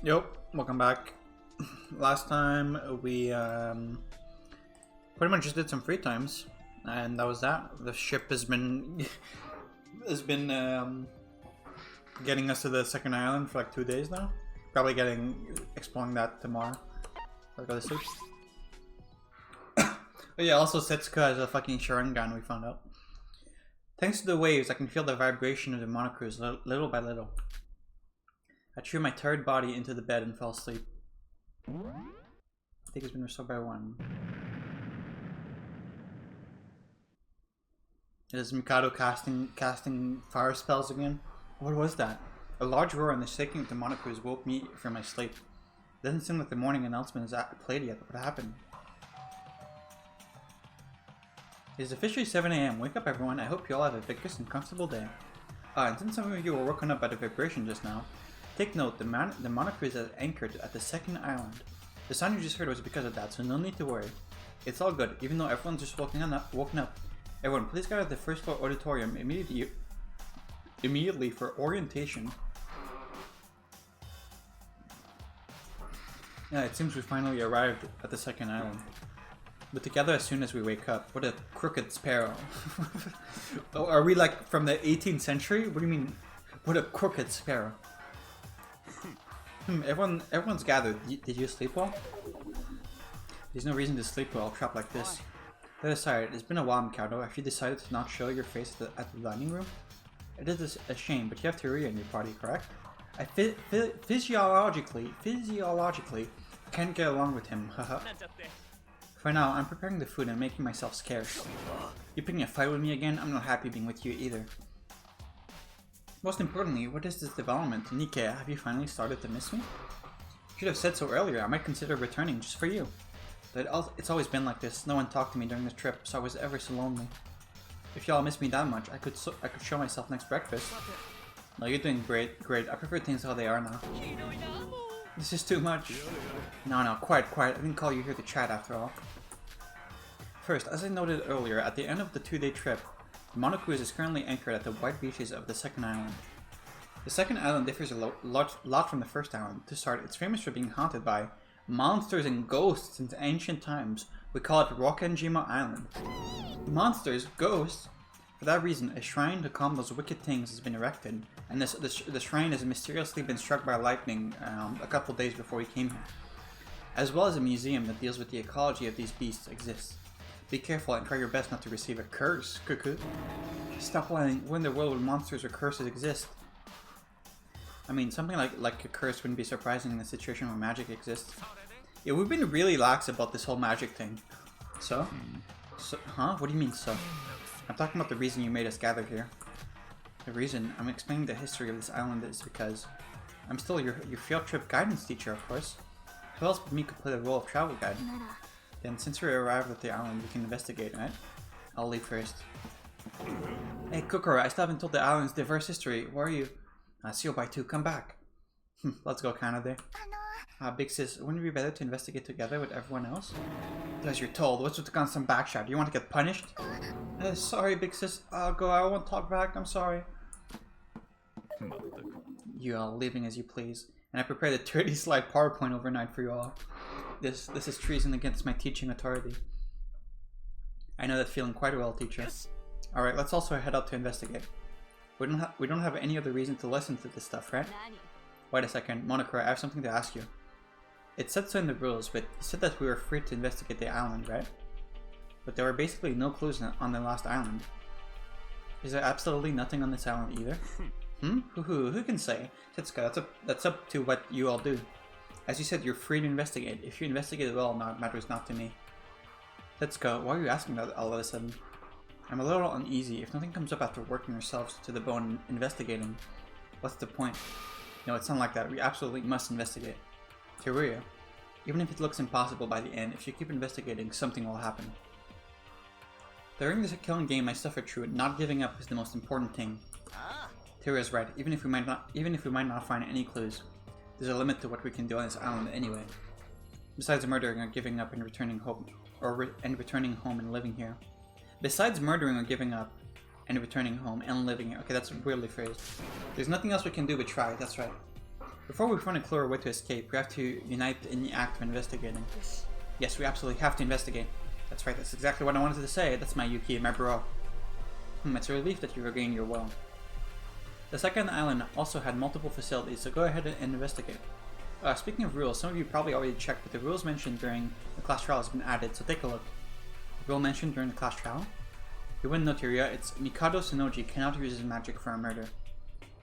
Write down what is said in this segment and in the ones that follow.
Yep, welcome back. Last time we pretty much just did some free times, and that was that. The ship has been getting us to the second island for like 2 days now. Probably exploring that tomorrow. Let's go to sleep. Oh yeah, also Setsuka has a fucking Sharingan, we found out. Thanks to the waves, I can feel the vibration of the monocruise little by little. I threw my tired body into the bed and fell asleep. I think it's been restored by one. Is Mikado casting fire spells again? What was that? A large roar and the shaking of the monocruise woke me from my sleep. It doesn't seem like the morning announcement is played yet. What happened? It is officially 7 AM. Wake up everyone. I hope you all have a vigorous and comfortable day. And since some of you were woken up by the vibration just now, take note, the monocruise is anchored at the second island. The sound you just heard was because of that, so no need to worry. It's all good, even though everyone's just woken up. Everyone, please gather at the first floor auditorium immediately for orientation. Yeah, it seems we finally arrived at the second island. But together as soon as we wake up. What a crooked sparrow. Oh, are we like from the 18th century? What do you mean? What a crooked sparrow. Everyone's gathered. Did you sleep well? There's no reason to sleep well trapped like this. That aside, it's been a while, Mikado. Have you decided to not show your face at the dining room? It is a shame, but you have Teruya in your party, correct? I physiologically can't get along with him, haha. For now, I'm preparing the food and making myself scarce. You picking a fight with me again? I'm not happy being with you either. Most importantly, what is this development? Nike, have you finally started to miss me? You should have said so earlier. I might consider returning just for you. But it's always been like this. No one talked to me during the trip, so I was ever so lonely. If y'all miss me that much, I could show myself next breakfast. No, you're doing great. I prefer things how they are now. This is too much. No, quiet. I didn't call you here to chat after all. First, as I noted earlier, at the end of the 2-day trip, the monocruise is currently anchored at the white beaches of the second island. The second island differs a lot from the first island. To start, it's famous for being haunted by monsters and ghosts since ancient times. We call it Rokkenjima Island. Monsters, ghosts. For that reason, a shrine to calm those wicked things has been erected, and the shrine has mysteriously been struck by lightning a couple days before we came here. As well as a museum that deals with the ecology of these beasts exists. Be careful and try your best not to receive a curse, cuckoo. Stop lying. We're in the world where monsters or curses exist. I mean, something like a curse wouldn't be surprising in a situation where magic exists. Yeah, we've been really lax about this whole magic thing. So? Huh? What do you mean, so? I'm talking about the reason you made us gather here. The reason I'm explaining the history of this island is because I'm still your field trip guidance teacher, of course. Who else but me could play the role of travel guide? Then, since we arrived at the island, we can investigate, right? I'll leave first. Hey, Kokoro, I still haven't told the island's diverse history. Where are you? Seal by 2, come back. Let's go, Kanade. Big sis, wouldn't it be better to investigate together with everyone else? As you're told, what's with the constant backshot? Do you want to get punished? Sorry, big sis. I'll go. I won't talk back. I'm sorry. You all leaving as you please. And I prepared a 30-slide PowerPoint overnight for you all. This is treason against my teaching authority. I know that feeling quite well, teacher. Yes. Alright, let's also head out to investigate. We don't have any other reason to listen to this stuff, right? Wait a second, Monokura, I have something to ask you. It said so in the rules, but you said that we were free to investigate the island, right? But there were basically no clues on the last island. Is there absolutely nothing on this island either? Who can say? Setsuka, that's up to what you all do. As you said, you're free to investigate. If you investigate well, it matters not to me. Setsuka, why are you asking that all of a sudden? I'm a little uneasy. If nothing comes up after working ourselves to the bone investigating, what's the point? No, it's not like that. We absolutely must investigate. Teruya, even if it looks impossible by the end, if you keep investigating, something will happen. During this killing game I suffered through it, not giving up is the most important thing. Teruya's right, even if we might not find any clues, there's a limit to what we can do on this island anyway. Besides murdering or giving up and returning home, returning home and living here. Besides murdering or giving up and returning home and living here. Okay, that's weirdly phrased. There's nothing else we can do but try, that's right. Before we find a clearer way to escape, we have to unite in the act of investigating. Yes, we absolutely have to investigate. That's right, that's exactly what I wanted to say. That's my Yuki, my bro. It's a relief that you regained your will. The second island also had multiple facilities, so go ahead and investigate. Speaking of rules, some of you probably already checked, but the rules mentioned during the class trial has been added, so take a look. The rule mentioned during the class trial? You wouldn't know, Tyria, it's Mikado Sonoji cannot use his magic for a murder.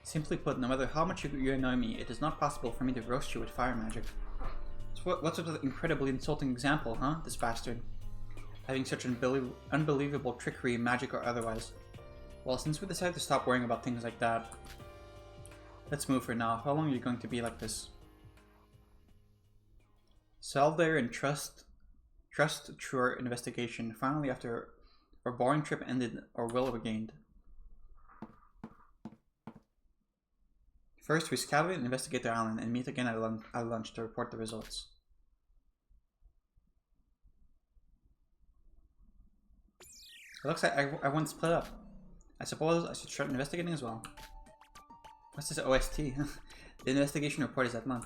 Simply put, no matter how much you annoy me, it is not possible for me to roast you with fire magic. So what's with the incredibly insulting example, huh, this bastard? Having such unbelievable trickery, magic or otherwise. Well, since we decided to stop worrying about things like that, let's move for now. How long are you going to be like this? Solve there and trust through our investigation. Finally, after our boring trip ended, our will regained. First, we scouted and investigate the island and meet again at lunch to report the results. It looks like everyone split up. I suppose I should start investigating as well. What's this OST? The investigation report is at lunch.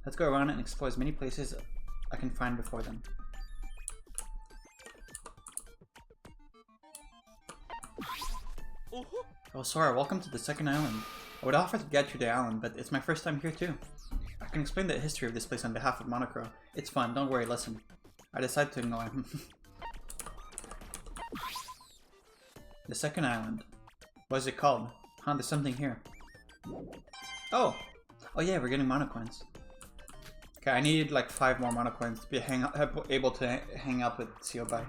Let's go around and explore as many places I can find before then. Oh, Sora, welcome to the second island. I would offer to guide you to the island, but it's my first time here too. I can explain the history of this place on behalf of Monocro. It's fun, don't worry, listen. I decided to ignore him. The second island. What is it called? Huh, there's something here. Oh! Oh yeah, we're getting monocoins. Okay, I need like 5 more monocoins to be able to hang out with Siobai.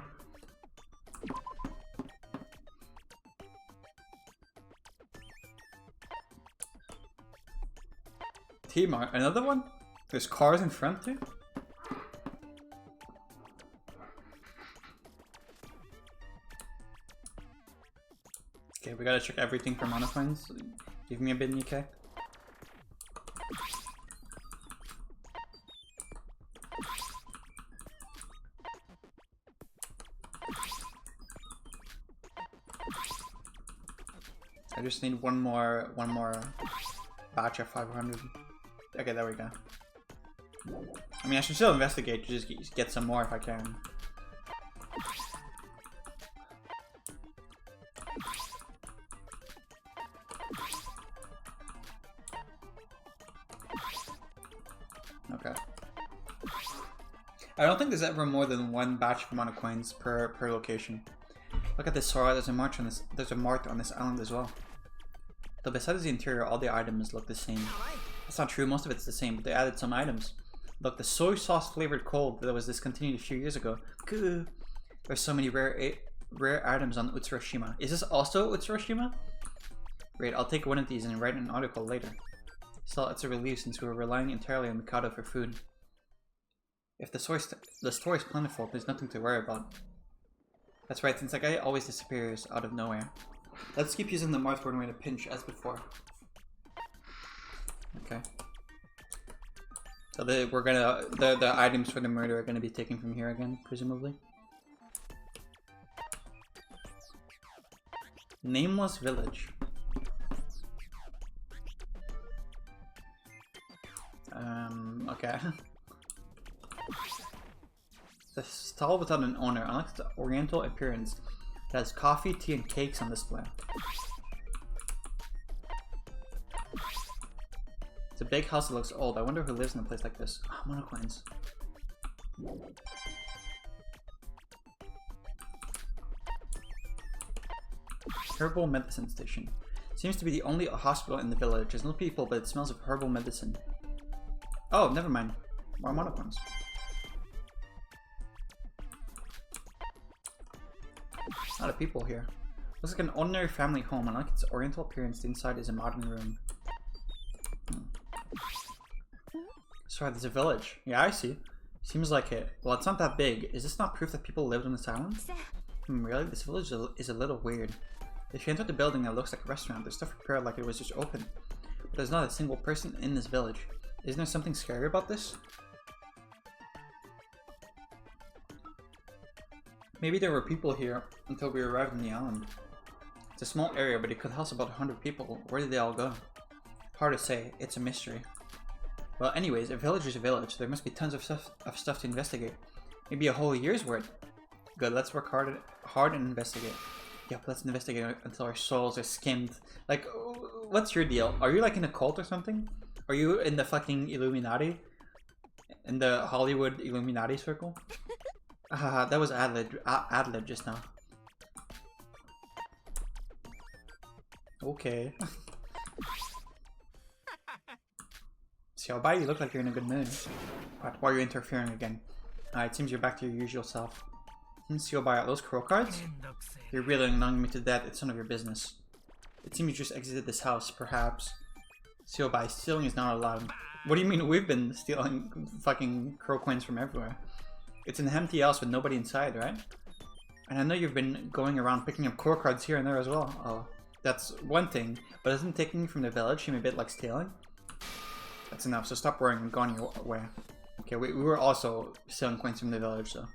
T-Mart, another one? There's cars in front too? Okay, we gotta check everything for monocoins. Give me a bit, Nikkei. I just need one more batch of 500. Okay, there we go. I mean, I should still investigate to just get some more if I can. Okay. I don't think there's ever more than one batch of monocoins per location. Look at this, Sora. There's a mark on this island as well. Though besides the interior, all the items look the same. That's not true. Most of it's the same, but they added some items. Look, the soy sauce flavored cold that was discontinued a few years ago. There's so many rare items on Utsuroshima. Is this also Utsuroshima? Great, I'll take one of these and write an article later. Still, it's a relief since we were relying entirely on Mikado for food. If the store is plentiful, there's nothing to worry about. That's right, since that guy always disappears out of nowhere. Let's keep using the mark when we're in a pinch as before. Okay. So the items for the murder are gonna be taken from here again, presumably. Nameless village. Okay. The stall without an owner, unlike its oriental appearance, it has coffee, tea, and cakes on display. It's a big house that looks old. I wonder who lives in a place like this. Ah, oh, monocoins. Herbal medicine station. Seems to be the only hospital in the village. There's no people, but it smells of herbal medicine. Oh, never mind. More monocoins. A lot of people here. Looks like an ordinary family home. Unlike its oriental appearance, the inside is a modern room. Sorry, there's a village. Yeah, I see. Seems like it. Well, it's not that big. Is this not proof that people lived on this island? Really? This village is a little weird. If you enter the building that looks like a restaurant, there's stuff prepared like it was just open. But there's not a single person in this village. Isn't there something scary about this? Maybe there were people here until we arrived on the island. It's a small area, but it could house about 100 people. Where did they all go? Hard to say. It's a mystery. Well, anyways, a village is a village. There must be tons of stuff to investigate. Maybe a whole year's worth. Good, let's work hard and investigate. Yep, let's investigate until our souls are skimmed. Like, what's your deal? Are you like in a cult or something? Are you in the fucking Illuminati? In the Hollywood Illuminati circle? That was ad-lib just now. Okay. Xiaobai, you look like you're in a good mood. But why are you interfering again? It seems you're back to your usual self. Xiaobai, those crow cards? You're really annoying me to death. It's none of your business. It seems you just exited this house, perhaps. Xiaobai, stealing is not allowed. What do you mean we've been stealing fucking crow coins from everywhere? It's an empty house with nobody inside, right? And I know you've been going around picking up crow cards here and there as well. Oh, that's one thing. But isn't taking from the village seem a bit like stealing? That's enough, so stop worrying and go on your way. Okay, we were also stealing coins from the village, so.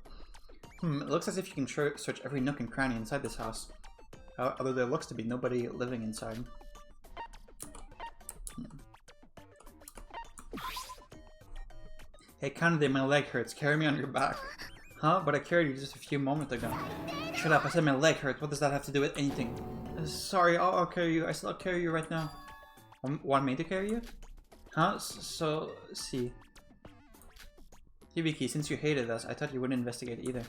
It looks as if you can search every nook and cranny inside this house. Although there looks to be nobody living inside. Hey, Kanade, my leg hurts. Carry me on your back. Huh? But I carried you just a few moments ago. Shut up, I said my leg hurts. What does that have to do with anything? Sorry, I'll carry you. I'll carry you right now. Want me to carry you? Huh? So, see. Hibiki, since you hated us, I thought you wouldn't investigate either.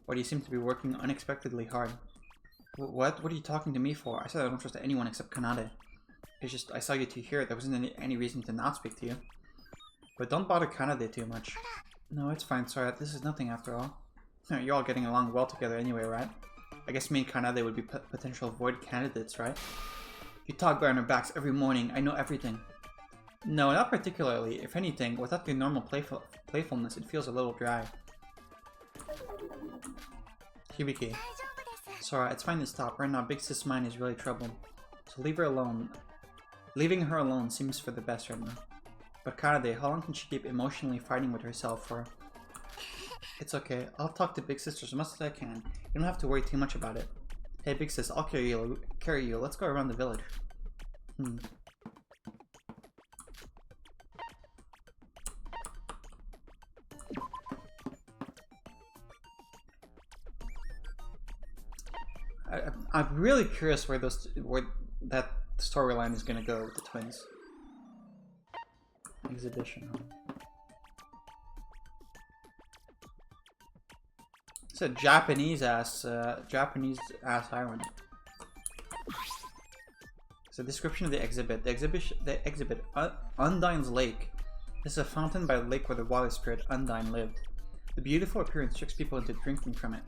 But you seem to be working unexpectedly hard. What? What are you talking to me for? I said I don't trust anyone except Kanade. It's just, I saw you two here. There wasn't any reason to not speak to you. But don't bother Kanade too much. No, it's fine, sorry. This is nothing after all. You're all getting along well together anyway, right? I guess me and Kanade would be potential void candidates, right? You talk behind our backs every morning. I know everything. No, not particularly. If anything, without the normal playfulness, it feels a little dry. Hibiki. Sorry, it's fine to stop. Right now, Big Sis' mind is really troubled. So leave her alone. Leaving her alone seems for the best right now. But Kanade, how long can she keep emotionally fighting with herself for? It's okay. I'll talk to Big Sister as much as I can. You don't have to worry too much about it. Hey, Big Sis, I'll carry you. Let's go around the village. I'm really curious where that storyline is gonna go with the twins. Exhibition. It's a Japanese ass island. It's a description of the exhibit. The exhibit, Undine's Lake. This is a fountain by a lake where the water spirit Undine lived. The beautiful appearance tricks people into drinking from it.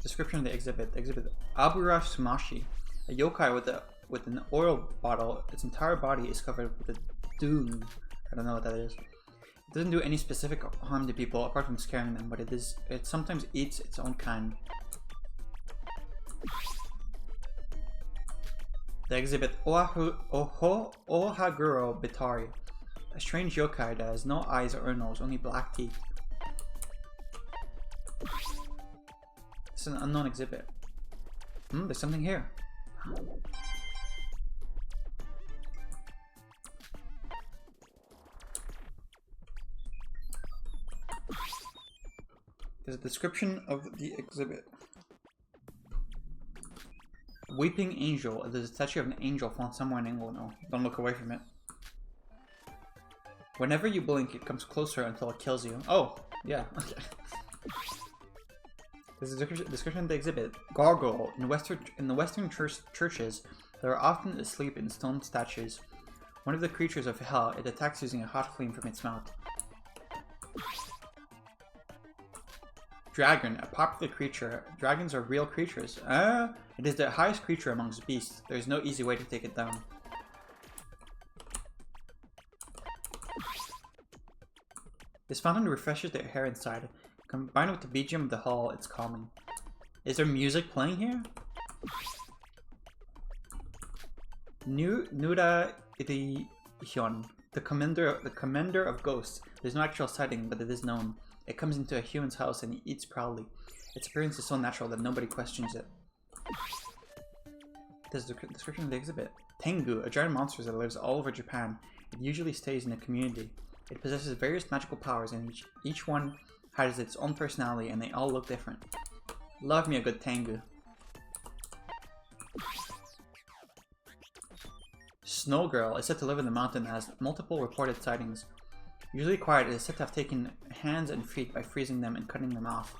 Description of the exhibit. The exhibit, Abura Sumashi, a yokai with an oil bottle. Its entire body is covered with a dune. I don't know what that is. It doesn't do any specific harm to people apart from scaring them, but it sometimes eats its own kind. The exhibit, Ohaguro Bitari, a strange yokai that has no eyes or nose, only black teeth. It's an unknown exhibit. There's something here. There's a description of the exhibit. Weeping Angel. There's a statue of an angel found somewhere in England. No, don't look away from it. Whenever you blink, it comes closer until it kills you. Oh, yeah. Okay. There's a description of the exhibit. Gargoyle. In the Western churches, they are often asleep in stone statues. One of the creatures of hell, it attacks using a hot flame from its mouth. Dragon, a popular creature. Dragons are real creatures. It is the highest creature amongst beasts. There is no easy way to take it down. This fountain refreshes the hair inside. Combined with the BGM of the hall, it's calming. Is there music playing here? Nura Irihyun, the commander of ghosts. There's no actual sighting, but it is known. It comes into a human's house and eats proudly. Its appearance is so natural that nobody questions it. There's the description of the exhibit. Tengu, a giant monster that lives all over Japan. It usually stays in a community. It possesses various magical powers, and each one has its own personality, and they all look different. Love me a good Tengu. Snow Girl is said to live in the mountain and has multiple reported sightings. Usually quiet, it is said to have taken hands and feet by freezing them and cutting them off.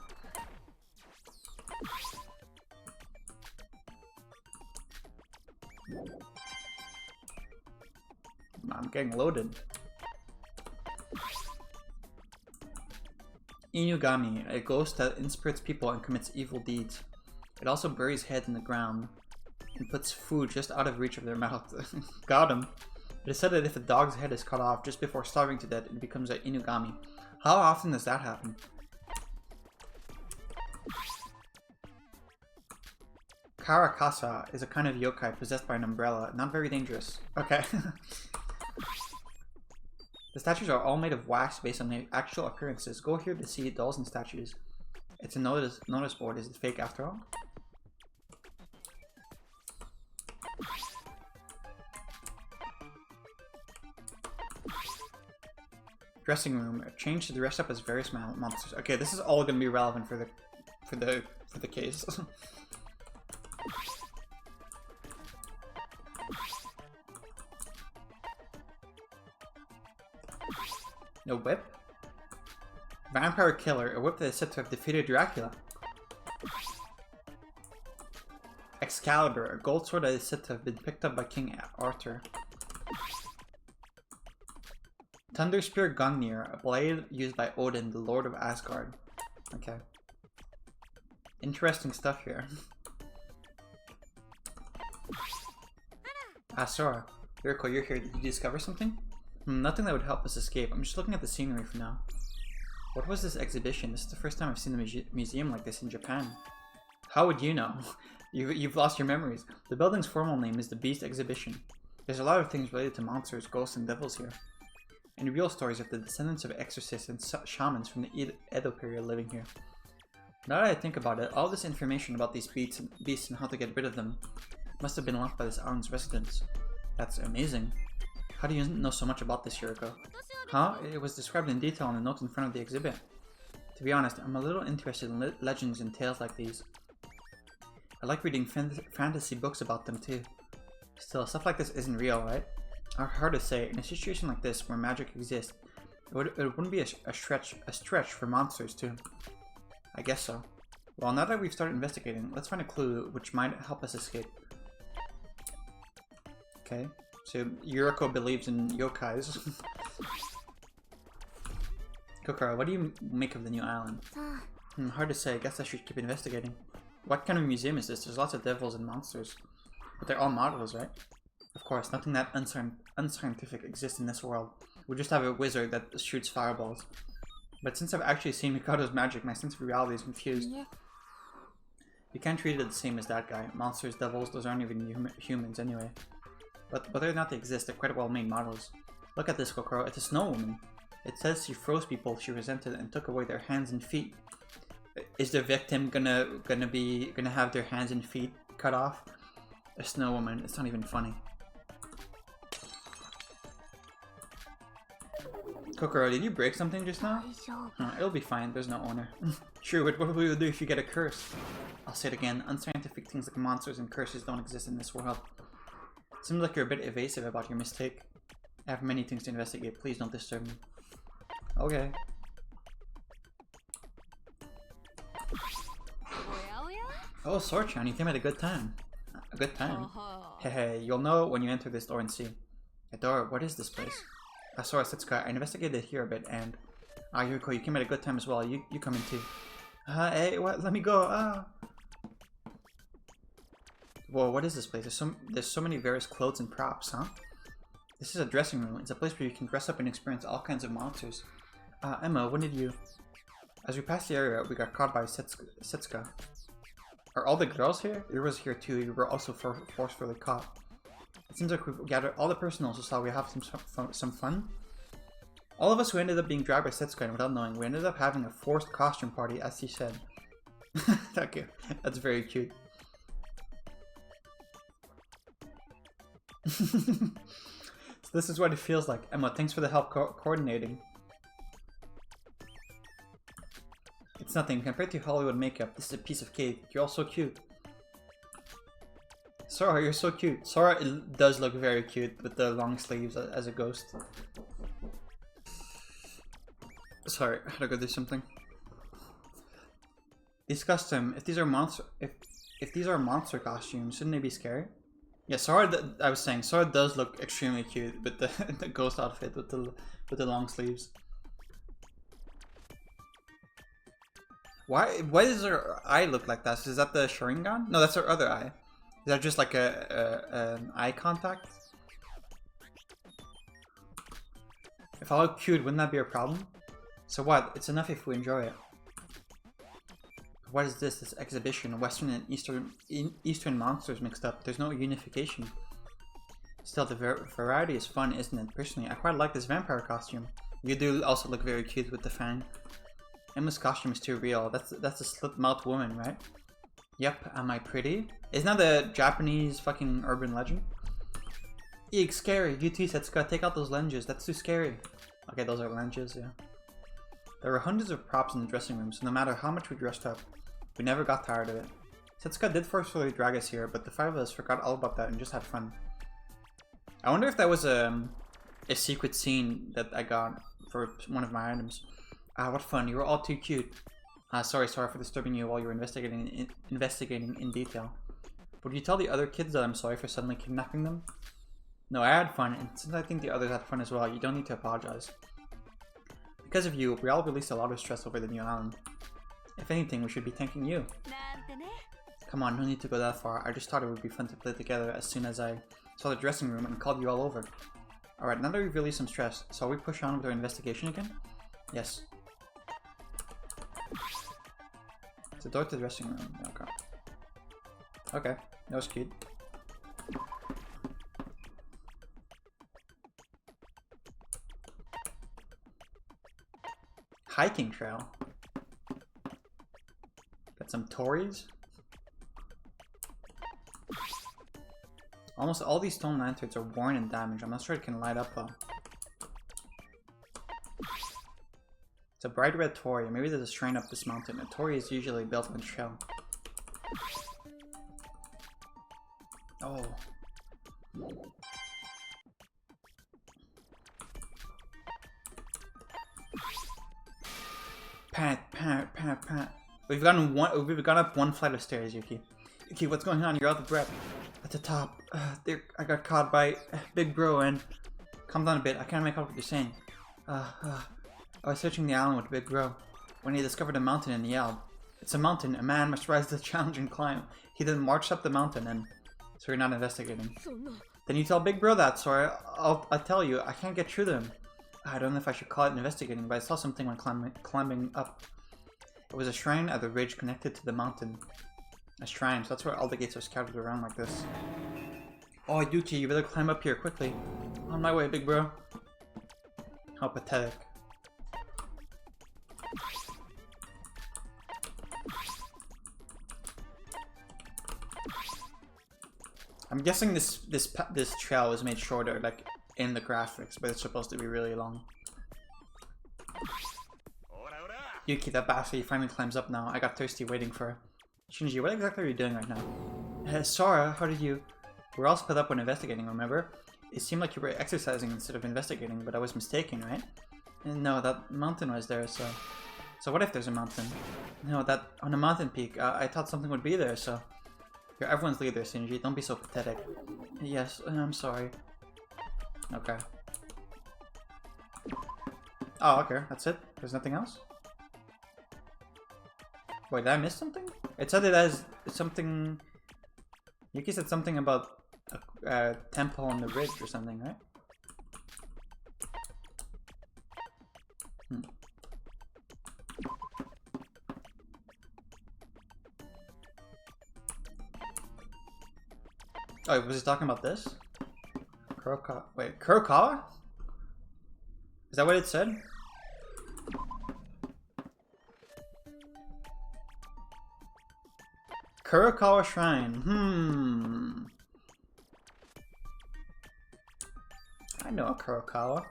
I'm getting loaded. Inugami, a ghost that inspires people and commits evil deeds. It also buries heads in the ground and puts food just out of reach of their mouth. Got him. It is said that if a dog's head is cut off just before starving to death, it becomes an Inugami. How often does that happen? Karakasa is a kind of yokai possessed by an umbrella. Not very dangerous. Okay. The statues are all made of wax based on their actual appearances. Go here to see dolls and statues. It's a notice board. Is it fake after all? Dressing room. Change to dress up as various monsters. Okay, this is all going to be relevant for the case. No whip? Vampire Killer, a whip that is said to have defeated Dracula. Excalibur, a gold sword that is said to have been picked up by King Arthur. Thunder Spear Gungnir, a blade used by Odin, the Lord of Asgard. Okay. Interesting stuff here. Asura, Yuriko, you're here. Did you discover something? Nothing that would help us escape. I'm just looking at the scenery for now. What was this exhibition? This is the first time I've seen a museum like this in Japan. How would you know? You've lost your memories. The building's formal name is the Beast Exhibition. There's a lot of things related to monsters, ghosts, and devils here. And real stories of the descendants of exorcists and shamans from the Edo period living here. Now that I think about it, all this information about these beasts and how to get rid of them must have been left by this island's residents. That's amazing. How do you know so much about this, Yuriko? Huh? It was described in detail in the note in front of the exhibit. To be honest, I'm a little interested in legends and tales like these. I like reading fantasy books about them too. Still, stuff like this isn't real, right? Hard to say. In a situation like this, where magic exists, it wouldn't be a stretch for monsters too. I guess so. Well, now that we've started investigating, let's find a clue which might help us escape. Okay. So, Yuriko believes in yokais. Kokoro, what do you make of the new island? Hard to say. I guess I should keep investigating. What kind of museum is this? There's lots of devils and monsters. But they're all models, right? Of course, nothing that unscientific exists in this world. We just have a wizard that shoots fireballs. But since I've actually seen Mikado's magic, my sense of reality is confused. You can't treat it the same as that guy. Monsters, devils, those aren't even humans anyway. But whether or not they exist, they're quite well-made models. Look at this, Kokoro. It's a snow woman. It says she froze people she resented and took away their hands and feet. Is the victim gonna have their hands and feet cut off? A snow woman. It's not even funny. Kokoro, did you break something just now? It'll be fine. There's no owner. Sure, but what will we do if you get a curse? I'll say it again. Unscientific things like monsters and curses don't exist in this world. Seems like you're a bit evasive about your mistake. I have many things to investigate. Please don't disturb me. Okay. Oh, Sorchan, you came at a good time. A good time? Hey, you'll know when you enter this door and see. A door? What is this place? Asura Setsuka, I investigated here a bit and... Yuriko, you came at a good time as well. You come in too. Hey, what? Let me go. Whoa, what is this place? There's so many various clothes and props, huh? This is a dressing room. It's a place where you can dress up and experience all kinds of monsters. Emma, when did you... As we passed the area, we got caught by Setsuka. Are all the girls here? There was here too. You were also forcefully caught. It seems like we've gathered all the personnel, so shall we have some fun? All of us who ended up being dragged by Setsuka and without knowing, we ended up having a forced costume party, as she said. Thank you. That's very cute. So this is what it feels like. Emma, thanks for the help coordinating. It's nothing. Compared to Hollywood makeup, this is a piece of cake. You're all so cute. Sora, you're so cute. Sora does look very cute with the long sleeves as a ghost. Sorry, I had to go do something. These custom, if these are monster costumes, shouldn't they be scary? Yeah, Sora. I was saying Sora does look extremely cute with the the ghost outfit with the long sleeves. Why does her eye look like that? Is that the Sharingan? No, that's her other eye. Is that just like an eye contact? If I look cute, wouldn't that be a problem? So what? It's enough if we enjoy it. What is this? This exhibition? Western and Eastern monsters mixed up. There's no unification. Still, the variety is fun, isn't it? Personally, I quite like this vampire costume. You do also look very cute with the fang. Emma's costume is too real. That's a slit-mouthed woman, right? Yep. Am I pretty? Isn't that a Japanese fucking urban legend? Eek, scary. You too, Setsuka. Take out those lenses. That's too scary. Okay, those are lenses, yeah. There were hundreds of props in the dressing room, so no matter how much we dressed up, we never got tired of it. Setsuka did forcefully drag us here, but the five of us forgot all about that and just had fun. I wonder if that was a secret scene that I got for one of my items. Ah, what fun. You were all too cute. Sorry for disturbing you while you were investigating in detail. Would you tell the other kids that I'm sorry for suddenly kidnapping them? No, I had fun, and since I think the others had fun as well, you don't need to apologize. Because of you, we all released a lot of stress over the new island. If anything, we should be thanking you. Come on, no need to go that far. I just thought it would be fun to play together as soon as I saw the dressing room and called you all over. Alright, now that we've released some stress, shall we push on with our investigation again? Yes. It's the door to the dressing room. Okay. Okay, that was cute. Hiking trail. Got some Tories. Almost all these stone lanterns are worn and damaged. I'm not sure it can light up though. It's a bright red Torii. Maybe there's a shrine up this mountain. A Torii is usually built on shell. Oh. Pat, pat, pat, pat. We've gone up one flight of stairs, Yuki. Yuki, what's going on? You're out of breath. At the top, there, I got caught by Big Bro and... Calm down a bit, I can't make out what you're saying. I was searching the island with Big Bro when he discovered a mountain in the Alb. It's a mountain, a man must rise to the challenge and climb. He then marched up the mountain and... So you're not investigating. Then you tell Big Bro that, so I'll tell you, I can't get through to him. I don't know if I should call it investigating, but I saw something when climbing up. It was a shrine at the ridge connected to the mountain. A shrine, so that's where all the gates are scattered around like this. Oh, Yuki, you better climb up here quickly. On my way, Big Bro. How pathetic. I'm guessing this trail is made shorter, like in the graphics, but it's supposed to be really long. Yuki, that bastard, he finally climbs up now. I got thirsty waiting for her. Shinji, what exactly are you doing right now? Sora, how did you... We're all split up when investigating, remember? It seemed like you were exercising instead of investigating, but I was mistaken, right? No, that mountain was there, so... So what if there's a mountain? No, that... On a mountain peak, I thought something would be there, so... You're everyone's leader, Shinji. Don't be so pathetic. Yes, I'm sorry. Okay. Oh, okay. That's it? There's nothing else? Wait, did I miss something? It said it as something... Yuki said something about a temple on the ridge or something, right? Oh, was he talking about this? Kurokawa. Wait, Kurokawa? Is that what it said? Kurokawa Shrine. I know a Kurokawa.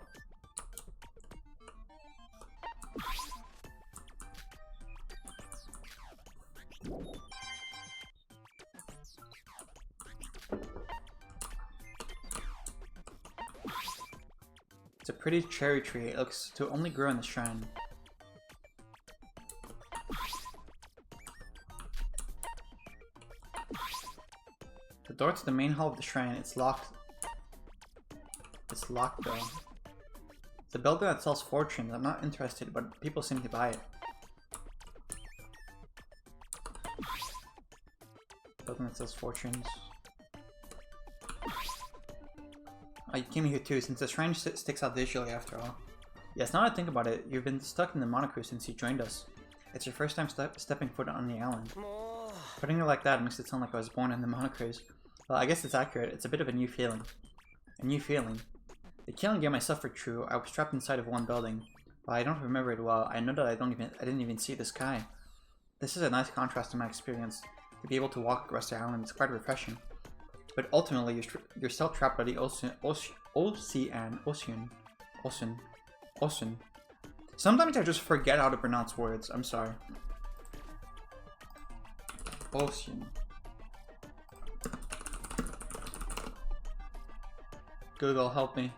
It's a pretty cherry tree. It looks to only grow in the shrine. The door to the main hall of the shrine, it's locked. It's locked though. It's a building that sells fortunes. I'm not interested, but people seem to buy it. Building that sells fortunes. Oh, you came here too, since the shrine sticks out visually after all. Yes, now that I think about it, you've been stuck in the Monocru since you joined us. It's your first time stepping foot on the island. Putting it like that makes it sound like I was born in the Monocrus. Well, I guess it's accurate. It's a bit of a new feeling. A new feeling. The killing game I suffered through, I was trapped inside of one building. While I don't remember it well, I know that I didn't even see the sky. This is a nice contrast to my experience. To be able to walk across the island is quite refreshing. But ultimately, you're still trapped by the ocean. Sometimes I just forget how to pronounce words. I'm sorry. Ocean. Google, help me.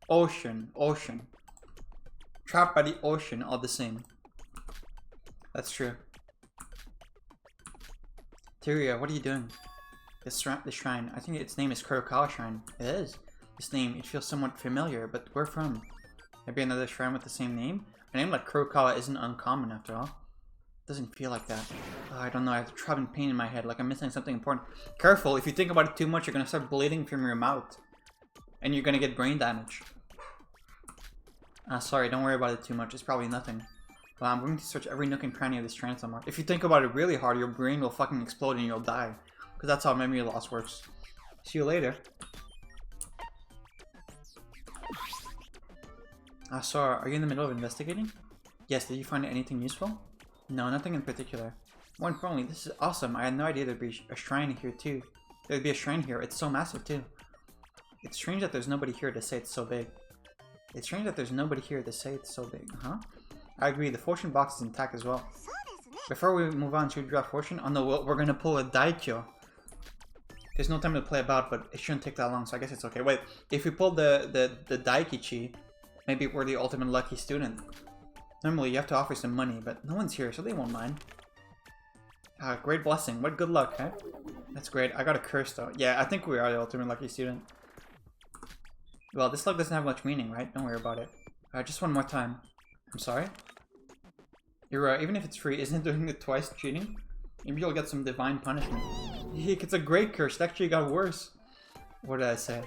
Ocean. Trapped by the ocean, all the same. That's true. Tyria, what are you doing? The shrine. I think its name is Kurokawa Shrine. It is. This name, it feels somewhat familiar, but where from? Maybe another shrine with the same name? A name like Kurokawa isn't uncommon after all. It doesn't feel like that. Oh, I don't know, I have a throbbing pain in my head, like I'm missing something important. Careful, if you think about it too much, you're gonna start bleeding from your mouth. And you're gonna get brain damage. Sorry, don't worry about it too much, it's probably nothing. Well, I'm going to search every nook and cranny of this shrine somewhere. If you think about it really hard, your brain will fucking explode and you'll die. Because that's how memory loss works. See you later. Sora, are you in the middle of investigating? Yes, did you find anything useful? No, nothing in particular. More importantly, this is awesome. I had no idea there'd be a shrine here too. There'd be a shrine here. It's so massive too. It's strange that there's nobody here to say it's so big. It's strange that there's nobody here to say it's so big, huh? I agree, the fortune box is intact as well. Before we move on, should we draw fortune? Oh no, we're gonna pull a Daikyo. There's no time to play about, but it shouldn't take that long, so I guess it's okay. Wait, if we pull the Daikichi, maybe we're the ultimate lucky student. Normally you have to offer some money, but no one's here, so they won't mind. Great blessing. What good luck, huh? That's great. I got a curse though. Yeah, I think we are the ultimate lucky student. Well, this luck doesn't have much meaning, right? Don't worry about it. Just one more time. I'm sorry? You're right, even if it's free, isn't doing it twice cheating? Maybe you'll get some divine punishment. Eek, it's a great curse, it actually got worse. What did I say?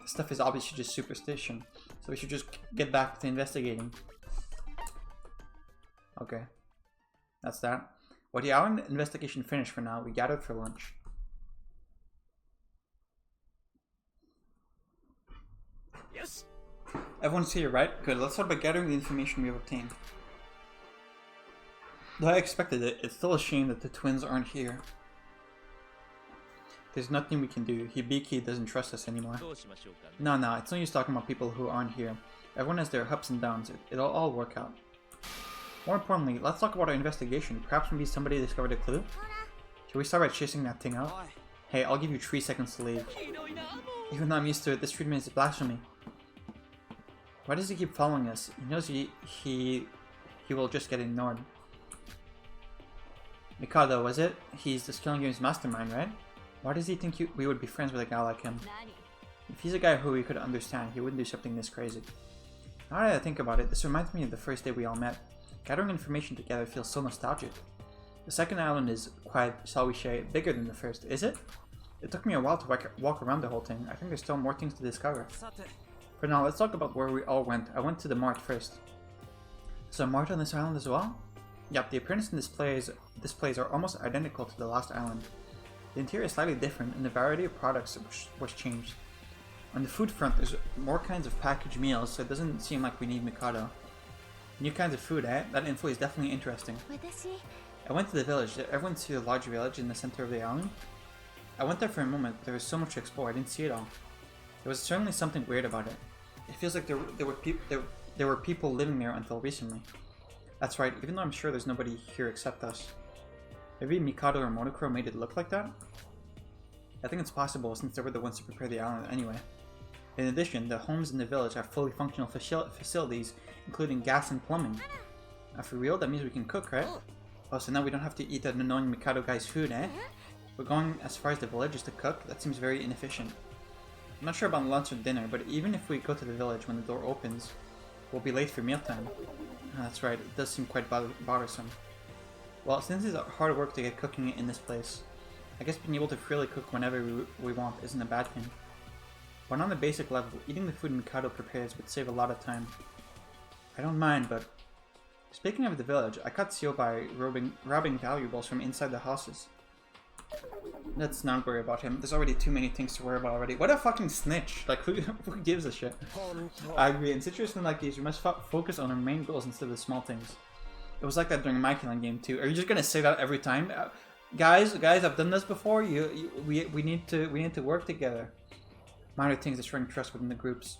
This stuff is obviously just superstition, so we should just get back to investigating. Okay. That's that. Well, the island investigation finished for now. We gathered for lunch. Yes. Everyone's here, right? Good. Let's start by gathering the information we have obtained. Though I expected it, it's still a shame that the twins aren't here. There's nothing we can do. Hibiki doesn't trust us anymore. No, it's no use talking about people who aren't here. Everyone has their ups and downs. It'll all work out. More importantly, let's talk about our investigation. Perhaps maybe somebody discovered a clue? Should we start by chasing that thing out? Hey, I'll give you 3 seconds to leave. Even though I'm used to it, this treatment is blasphemy. Why does he keep following us? He knows he will just get ignored. Mikado, was it? He's the Killing Games mastermind, right? Why does he think we would be friends with a guy like him? If he's a guy who we could understand, he wouldn't do something this crazy. Now that I think about it, this reminds me of the first day we all met. Gathering information together feels so nostalgic. The second island is quite, shall we say, bigger than the first, is it? It took me a while to walk around the whole thing. I think there's still more things to discover. For now, let's talk about where we all went. I went to the mart first. Is there a mart on this island as well? Yep, the appearance and displays are almost identical to the last island. The interior is slightly different and the variety of products was changed. On the food front, there's more kinds of packaged meals, so it doesn't seem like we need Mikado. New kinds of food, eh? That info is definitely interesting. I went to the village. Did everyone see the large village in the center of the island? I went there for a moment, but there was so much to explore, I didn't see it all. There was certainly something weird about it. It feels like there were people living there until recently. That's right, even though I'm sure there's nobody here except us. Maybe Mikado or Monokuro made it look like that? I think it's possible since they were the ones to prepare the island anyway. In addition, the homes in the village have fully functional facilities, including gas and plumbing. Now for real, that means we can cook, right? Oh, so now we don't have to eat that annoying Mikado guy's food, eh? We're going as far as the village just to cook? That seems very inefficient. I'm not sure about lunch or dinner, but even if we go to the village when the door opens, we'll be late for mealtime. Oh, that's right, it does seem quite bothersome. Well, since it's hard work to get cooking in this place, I guess being able to freely cook whenever we want isn't a bad thing. But on the basic level, eating the food Mikado prepares would save a lot of time. I don't mind, but... Speaking of the village, I caught Seo by robbing valuables from inside the houses. Let's not worry about him. There's already too many things to worry about already. What a fucking snitch! Like, who gives a shit? I agree. In situations like these, we must focus on our main goals instead of the small things. It was like that during my killing game too. Are you just gonna say that every time? Guys, I've done this before. We need to work together. Minor things destroying trust within the groups.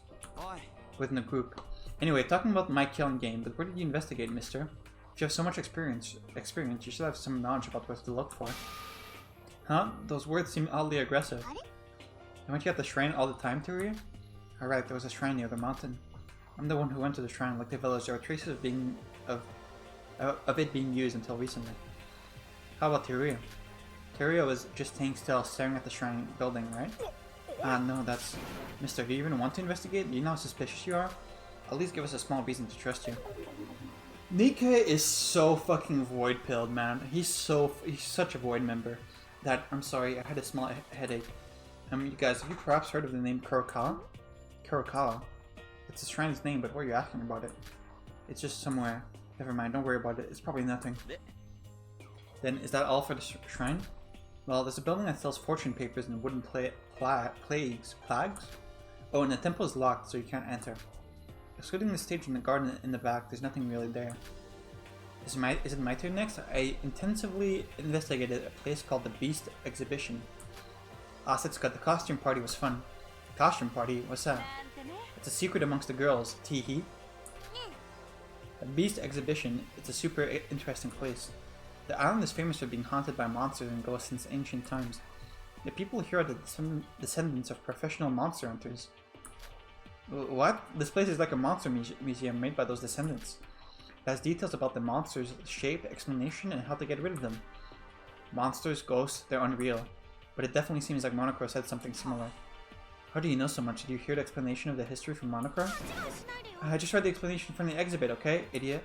Within the group. Anyway, talking about my killing game, but where did you investigate, mister? If you have so much experience, you should have some knowledge about what to look for. Huh? Those words seem oddly aggressive. Weren't you at the shrine all the time, Teruya? Alright, there was a shrine near the mountain. I'm the one who went to the shrine. Like the village, there are traces of it being used until recently. How about Teruya? Teruya was just staying still, staring at the shrine building, right? No, that's... Mister, do you even want to investigate? Do you know how suspicious you are? At least give us a small reason to trust you. Nikke is so fucking void-pilled, man. He's such a void member. That, I'm sorry, I had a small headache. You guys, have you perhaps heard of the name Kurokawa? Kurokawa. It's the shrine's name, but why are you asking about it? It's just somewhere. Never mind, don't worry about it. It's probably nothing. Then, is that all for the shrine? Well, there's a building that sells fortune papers and wooden plagues? Oh, and the temple is locked, so you can't enter. Excluding the stage and the garden in the back, there's nothing really there. Is it my turn next? I intensively investigated a place called the Beast Exhibition. Ah, that's good. The costume party was fun. Costume party? What's that? It's a secret amongst the girls. Teehee. The Beast Exhibition, it's a super interesting place. The island is famous for being haunted by monsters and ghosts since ancient times. The people here are the descendants of professional monster hunters. What? This place is like a monster museum made by those descendants. It has details about the monsters' shape, explanation, and how to get rid of them. Monsters, ghosts, they're unreal. But it definitely seems like Monokuro said something similar. How do you know so much? Did you hear the explanation of the history from Monokuro? I just read the explanation from the exhibit, okay, idiot?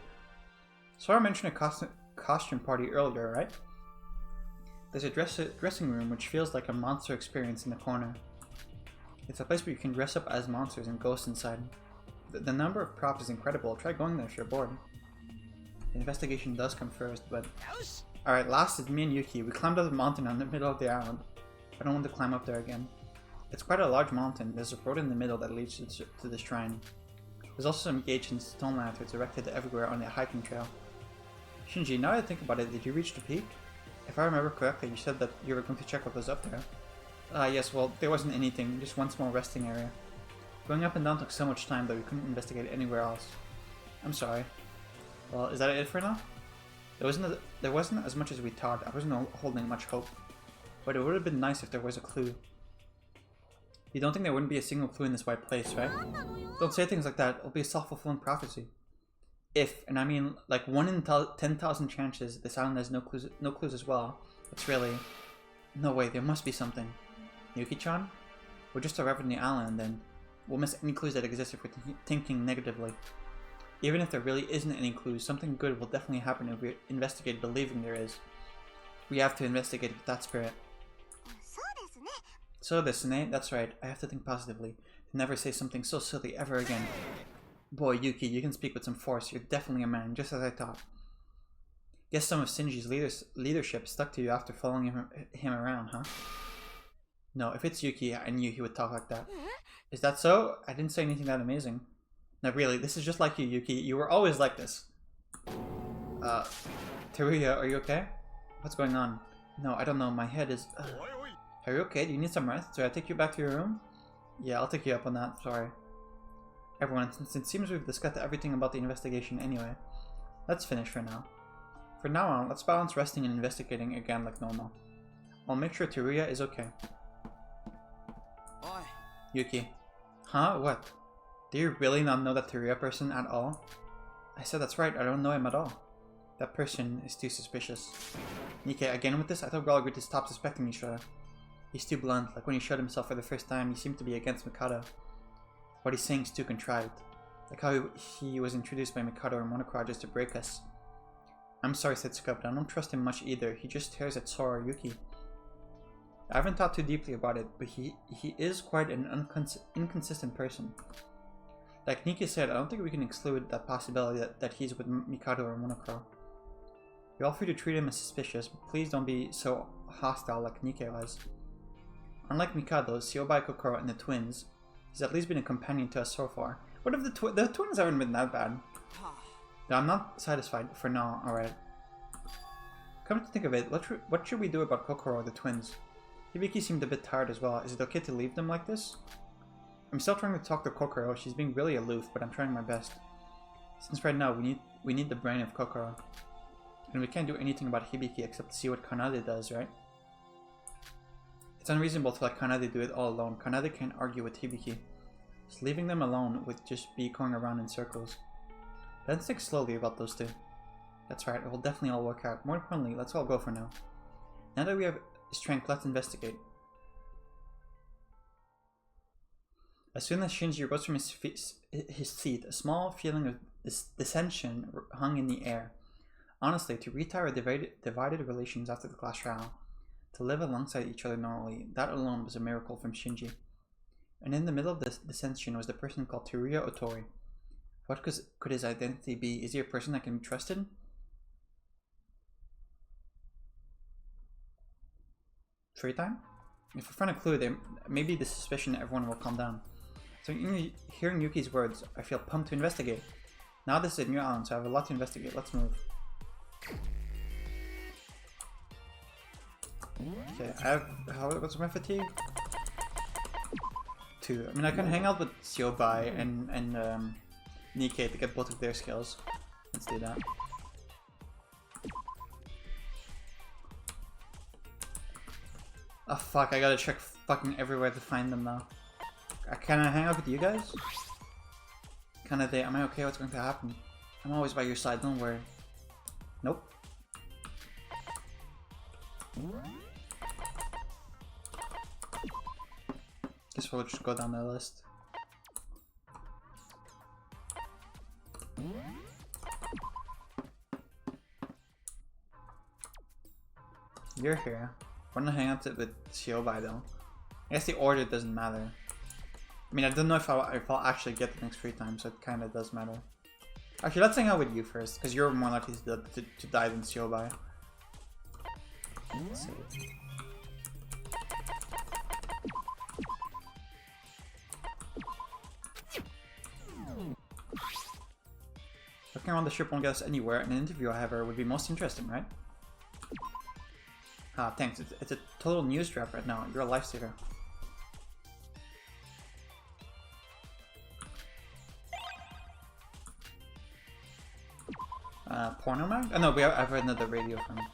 Sora mentioned a costume party earlier, right? There's a dressing room which feels like a monster experience in the corner. It's a place where you can dress up as monsters and ghosts inside. The number of props is incredible. Try going there if you're bored. The investigation does come first, but... Alright, last is me and Yuki. We climbed up the mountain in the middle of the island. I don't want to climb up there again. It's quite a large mountain. There's a road in the middle that leads to the shrine. There's also some gates and stone lanterns erected everywhere on the hiking trail. Shinji, now that I think about it, did you reach the peak? If I remember correctly, you said that you were going to check what was up there. Yes, well, there wasn't anything, just one small resting area. Going up and down took so much time that we couldn't investigate anywhere else. I'm sorry. Well, is that it for now? There wasn't as much as we thought. I wasn't holding much hope. But it would have been nice if there was a clue. You don't think there wouldn't be a single clue in this white place, right? Don't say things like that. It'll be a self-fulfilling prophecy. If, and I mean like 1 in 10,000 chances, this island has no clues as well. It's really... No way, there must be something. Yuki-chan? We're just arrived on the island and we'll miss any clues that exist if we're thinking negatively. Even if there really isn't any clues, something good will definitely happen if we investigate believing there is. We have to investigate with that spirit. So desune, that's right, I have to think positively. Never say something so silly ever again. Boy, Yuki, you can speak with some force. You're definitely a man, just as I thought. Guess some of Shinji's leadership stuck to you after following him around, huh? No, if it's Yuki, I knew he would talk like that. Is that so? I didn't say anything that amazing. No, really, this is just like you, Yuki. You were always like this. Teruya, are you okay? What's going on? No, I don't know. My head is... Are you okay? Do you need some rest? Should I take you back to your room? Yeah, I'll take you up on that. Sorry. Everyone, since it seems we've discussed everything about the investigation anyway, let's finish for now. From now on, let's balance resting and investigating again like normal. I'll make sure Teruya is okay. Oi. Yuki. Huh? What? Do you really not know that Teruya person at all? I said that's right, I don't know him at all. That person is too suspicious. Nikkei, again with this? I thought we all agreed to stop suspecting each other. He's too blunt, like when he showed himself for the first time, he seemed to be against Mikado. What he's saying is too contrived. Like how he was introduced by Mikado and Monokura just to break us. I'm sorry, Setsuka, but I don't trust him much either. He just stares at Sora or Yuki. I haven't thought too deeply about it, but he is quite an inconsistent person. Like Nikkei said, I don't think we can exclude that possibility that he's with Mikado or Monokura. You're all free to treat him as suspicious, but please don't be so hostile like Nikkei was. Unlike Mikado, Siobai, Kokoro, and the twins, he's at least been a companion to us so far. What if the twins haven't been that bad? No, I'm not satisfied for now, alright. Come to think of it, what should we do about Kokoro or the twins? Hibiki seemed a bit tired as well. Is it okay to leave them like this? I'm still trying to talk to Kokoro. She's being really aloof, but I'm trying my best. Since right now we need the brain of Kokoro. And we can't do anything about Hibiki except see what Kanade does, right? It's unreasonable to let Kanade do it all alone. Kanade can't argue with Hibiki. Just leaving them alone would just be going around in circles. Let's think slowly about those two. That's right, it will definitely all work out. More importantly, let's all go for now. Now that we have strength, let's investigate. As soon as Shinji rose from his seat, a small feeling of dissension hung in the air. Honestly, to retire divided relations after the class trial, to live alongside each other normally, that alone was a miracle from Shinji. And in the middle of this dissension was the person called Teruya Otori. What could his identity be? Is he a person that can be trusted? Free time? If we find a clue, then maybe the suspicion everyone will calm down. So hearing Yuki's words, I feel pumped to investigate. Now this is a new island, so I have a lot to investigate. Let's move. Okay, what's my fatigue? 2. I mean, I can hang out with Siobai and Nikkei to get both of their skills. Let's do that. Oh fuck, I gotta check fucking everywhere to find them now. Can I hang out with you guys? Am I okay? What's going to happen? I'm always by your side, don't worry. Nope. Guess we'll just go down the list. You're here. We're gonna hang out with Siobai though. I guess the order doesn't matter. I mean, I don't know if I'll actually get the next free time, so it kind of does matter. Actually, let's hang out with you first, because you're more likely to die than Siobai. Let's see. Looking around the ship won't get us anywhere, and an interview, however, would be most interesting, right? Ah, thanks. It's a total news trap right now. You're a lifesaver. Porno mag? Oh no, I've read another radio from him.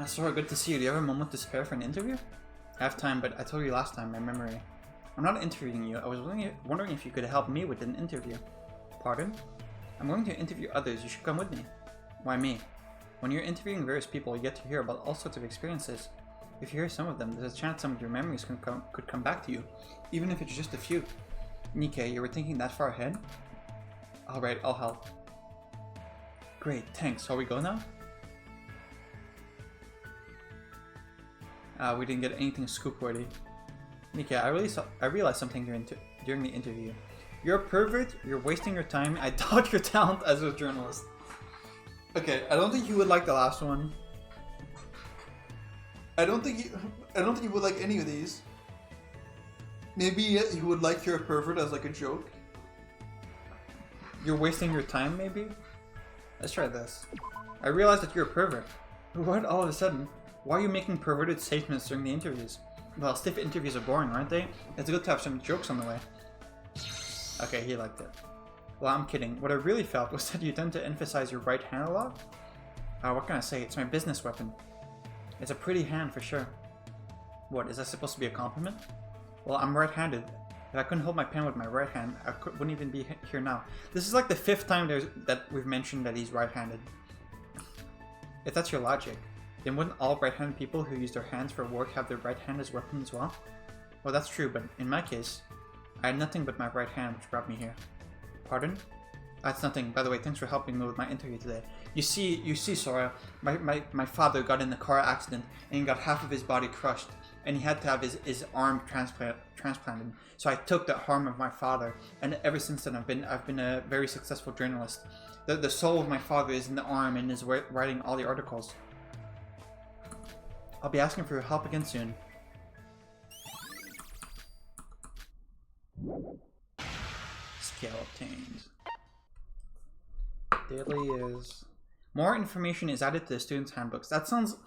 Sora, good to see you. Do you have a moment to spare for an interview? I have time, but I told you last time, my memory. I'm not interviewing you. I was wondering if you could help me with an interview. Pardon? I'm going to interview others. You should come with me. Why me? When you're interviewing various people, you get to hear about all sorts of experiences. If you hear some of them, there's a chance some of your memories could come back to you, even if it's just a few. Nikkei, you were thinking that far ahead? Alright, I'll help. Great, thanks. Shall we go now? We didn't get anything scoop-worthy. Nikkei, I realized something during the interview. You're a pervert, you're wasting your time, I doubt your talent as a journalist. Okay, I don't think you would like the last one. I don't think you would like any of these. Maybe he would like you're a pervert as like a joke. You're wasting your time, maybe? Let's try this. I realize that you're a pervert. What? All of a sudden? Why are you making perverted statements during the interviews? Well, stiff interviews are boring, aren't they? It's good to have some jokes on the way. Okay, he liked it. Well, I'm kidding. What I really felt was that you tend to emphasize your right hand a lot. What can I say? It's my business weapon. It's a pretty hand for sure. What, is that supposed to be a compliment? Well, I'm right-handed. If I couldn't hold my pen with my right hand, I wouldn't even be here now. This is like the 5th time that we've mentioned that he's right-handed. If that's your logic, then wouldn't all right-handed people who use their hands for work have their right hand as weapon as well? Well, that's true, but in my case, I had nothing but my right hand which brought me here. Pardon? That's nothing. By the way, thanks for helping me with my interview today. You see, Sora, my father got in a car accident and he got half of his body crushed. And he had to have his arm transplanted. So I took the arm of my father, and ever since then I've been a very successful journalist. The soul of my father is in the arm and is writing all the articles. I'll be asking for your help again soon. Skill obtained. Daily is... More information is added to the students' handbooks. That sounds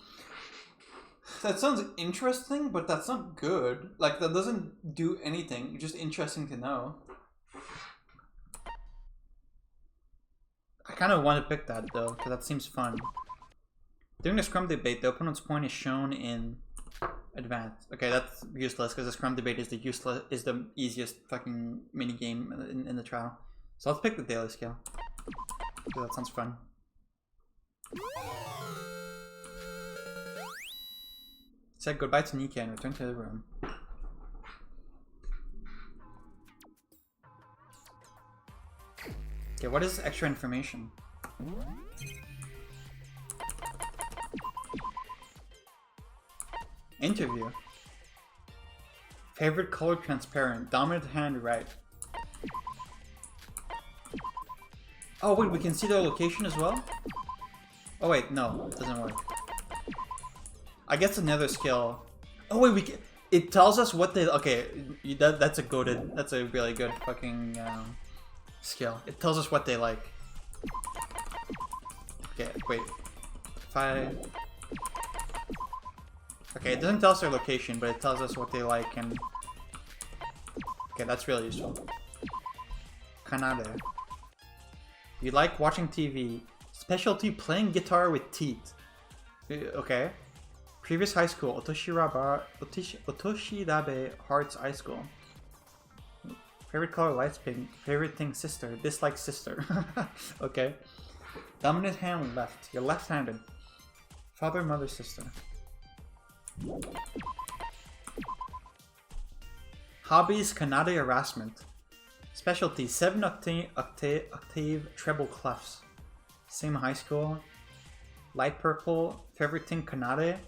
interesting, but that's not good. Like, that doesn't do anything. Just interesting to know. I kind of want to pick that, though, because that seems fun. During the Scrum debate, the opponent's point is shown in advanced. Okay, that's useless, because the Scrum debate is the easiest fucking minigame in the trial. So let's pick the daily skill. That sounds fun. Said goodbye to Nika and returned to the room. Okay, what is extra information? Interview. Favorite color transparent. Dominant hand right. Oh wait, we can see their location as well? Oh wait, no, it doesn't work. I guess another skill. Oh wait, it tells us what they. Okay, that's a really good fucking skill. It tells us what they like. Okay, wait. Okay, it doesn't tell us their location, but it tells us what they like and. Okay, that's really useful. Kanade. You like watching TV. Specialty playing guitar with teeth. Okay. Previous high school, Otoshirabe Hearts High School. Favorite color, light pink. Favorite thing, sister. Dislike sister. Okay. Dominant hand left. You're left-handed. Father, mother, sister. Hobbies, Kanade harassment. Specialty, 7 octave treble clefs. Same high school. Light purple. Favorite thing, Kanade.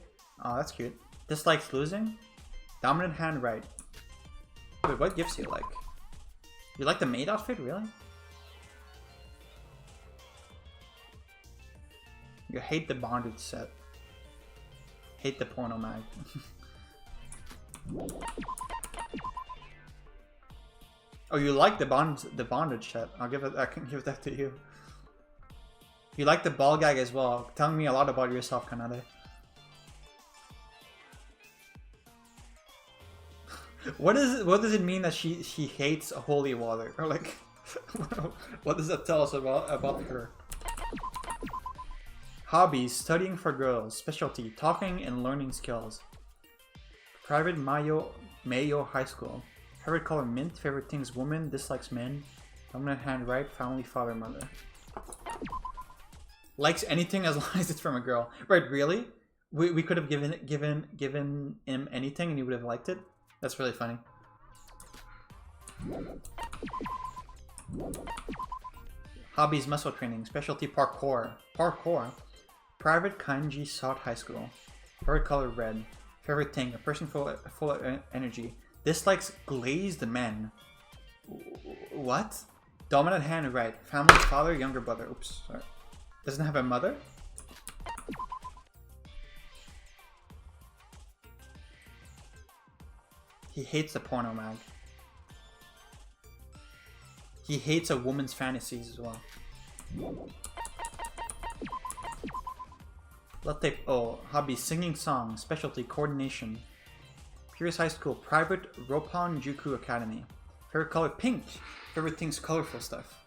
Oh, that's cute. Dislikes losing? Dominant hand right. Wait, what gifts do you like? You like the maid outfit, really? You hate the bondage set. Hate the porno mag. Oh, you like the bondage set. I can give that to you. You like the ball gag as well. Telling me a lot about yourself, Kanade. What does it mean that she hates holy water? Or like, what does that tell us about her? Hobbies, studying for girls. Specialty, talking and learning skills. Private Mayo High School. Favorite color mint. Favorite things woman. Dislikes men. Dominant hand right. Family, father, mother. Likes anything as long as it's from a girl. Right? Really? We could have given him anything and he would have liked it. That's really funny. Hobbies, muscle training. Specialty, parkour. Parkour. Private Kanji South High School. Favorite color, red. Favorite thing, a person full of energy. Dislikes glazed men. What? Dominant hand right. Family, father, younger brother. Oops, sorry. Doesn't have a mother? He hates the porno mag. He hates a woman's fantasies as well. Hobby singing songs, specialty coordination. Purist High School, private Roppongi Juku Academy. Favorite color pink. Favorite things colorful stuff.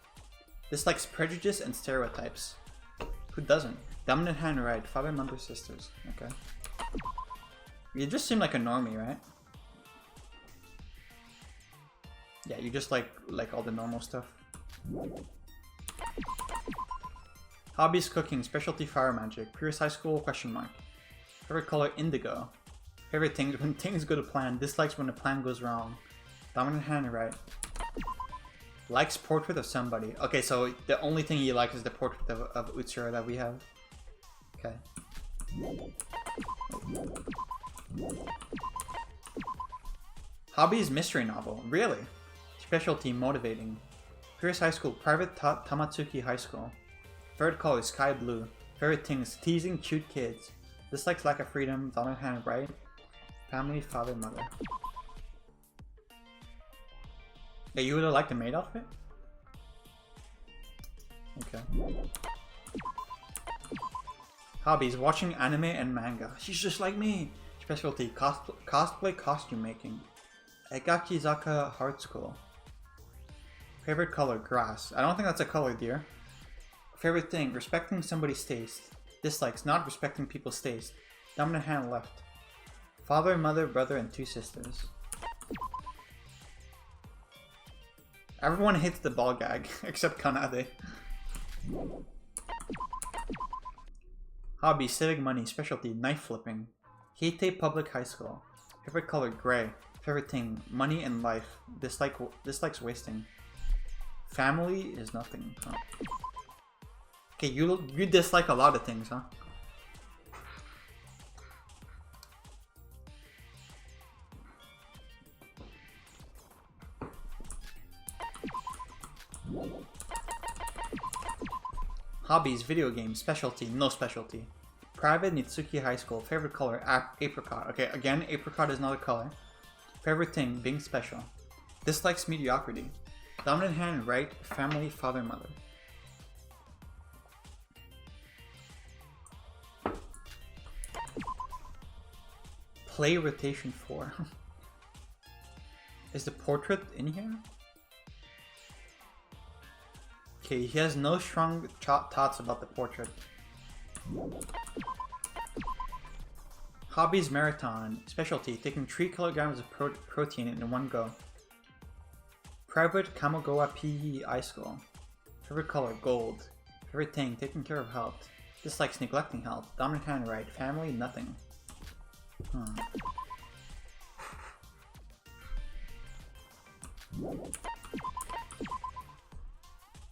Dislikes prejudice and stereotypes. Who doesn't? Dominant hand right. Father, mother, sisters. Okay. You just seem like a normie, right? Yeah, you just like all the normal stuff. Hobbies cooking, specialty fire magic. Purist High School, question mark. Favorite color indigo. Favorite things when things go to plan. Dislikes when the plan goes wrong. Dominant hand right. Likes portrait of somebody. Okay, so the only thing he likes is the portrait of Utsura that we have. Okay. Hobbies mystery novel. Really? Specialty motivating. Purist High School, private Tamatsuki High School. Favorite color sky blue. Favorite things teasing cute kids. Dislikes lack of freedom. Dominant hand right. Family, father, mother. Yeah, you would have liked the maid outfit? Okay. Hobbies, watching anime and manga. She's just like me. Specialty, cosplay, costume making. Egakizaka Heart School. Favorite color, grass. I don't think that's a color, dear. Favorite thing, respecting somebody's taste. Dislikes, not respecting people's taste. Dominant hand left. Father, mother, brother, and 2 sisters. Everyone hates the ball gag, except Kanade. Hobby, civic money, specialty, knife flipping. Hite Public High School. Favorite color, gray. Favorite thing, money and life. Dislikes wasting. Family is nothing. Huh? Okay, you dislike a lot of things, huh? Hobbies, video games, specialty, no specialty. Private Nitsuki High School, favorite color, apricot. Okay, again, apricot is not a color. Favorite thing, being special. Dislikes mediocrity. Dominant hand right, family, father, mother. Play rotation 4. Is the portrait in here? Okay, he has no strong thoughts about the portrait. Hobbies, marathon. Specialty, taking 3 kilograms of protein in one go. Private Kamogawa PE High School. Favorite color, gold. Favorite thing, taking care of health. Dislikes neglecting health. Dominant hand right. Family, nothing.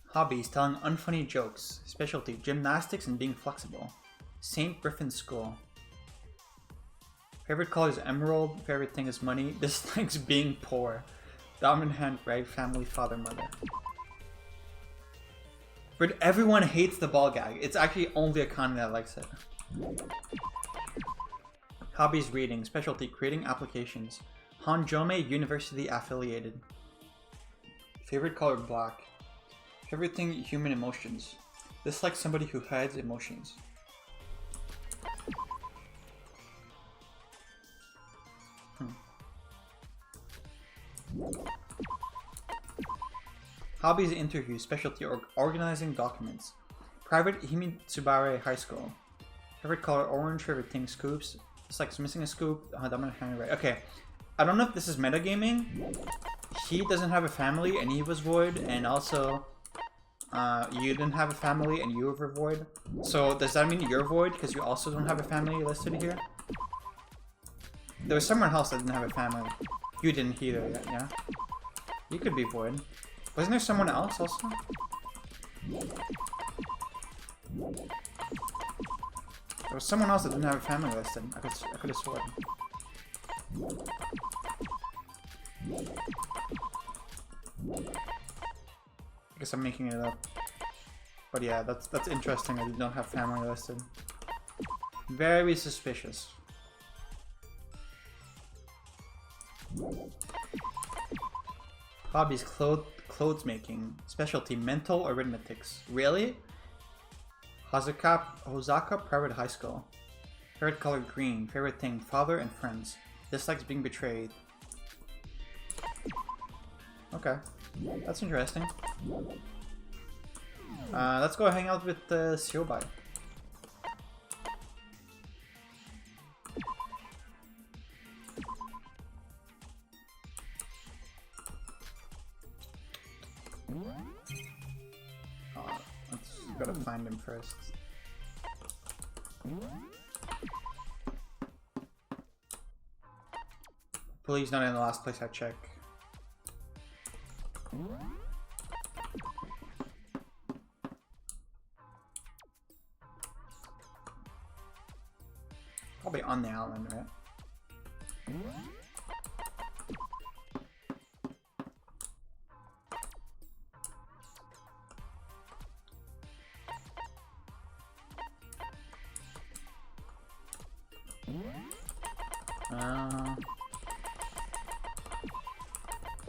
Hobbies, telling unfunny jokes. Specialty, gymnastics and being flexible. St. Griffin School. Favorite color is emerald. Favorite thing is money. Dislikes being poor. Dominant hand right, family, father, mother. But everyone hates the ball gag. It's actually only Akane that likes it. Hobbies, reading. Specialty, creating applications. Hanjome University affiliated. Favorite color, black. Favorite thing, human emotions. Dislike somebody who hides emotions. Hobbies, interviews, specialty, organizing documents. Private Himitsubare High School. Favorite color, orange. Favorite thing, scoops. Dislikes missing a scoop. Dominant hand right. Okay, I don't know if this is metagaming. He doesn't have a family and he was void, and also you didn't have a family and you were void. So does that mean you're void because you also don't have a family listed here? There was someone else that didn't have a family. You didn't either yet, yeah? You could be void. Wasn't there someone else also? There was someone else that didn't have a family listed. I could have sworn. I guess I'm making it up. But yeah, that's interesting that you don't have family listed. Very suspicious. Hobbies, clothes making. Specialty, mental arithmetics. Really? Hosaka Private High School. Favorite color, green. Favorite thing, father and friends. Dislikes being betrayed. Okay. That's interesting. Let's go hang out with Siobai. Let's gotta find him first. Please not in the last place I check. Probably on the island, right?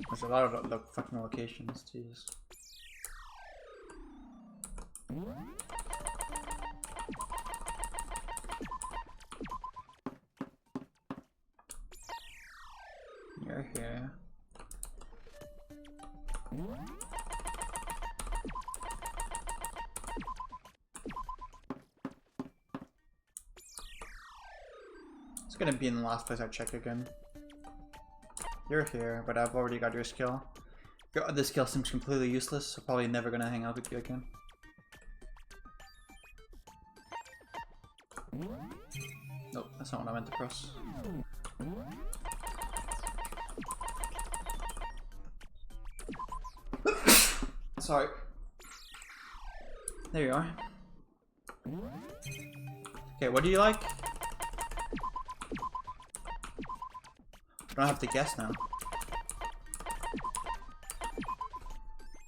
There's a lot of the fucking locations, jeez. You're here. It's gonna be in the last place I check again. You're here, but I've already got your skill. Your other skill seems completely useless, so probably never gonna hang out with you again. Nope, that's not what I meant to press. Sorry. There you are. Okay, what do you like? I don't have to guess now.